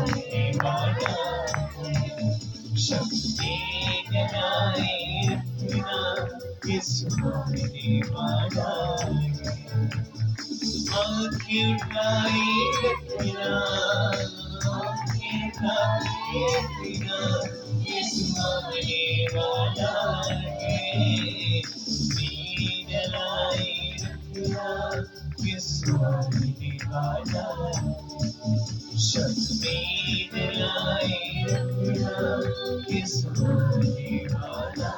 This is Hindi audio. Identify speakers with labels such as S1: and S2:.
S1: वाला शक्ति जगाए रखना किस्मत वाला आँखें उठाए रखना आँखें उठाए रखना किस्मत वाला है जलाए रखना किस्मत वाला शक्ति जलाए रखना किस्मत वाला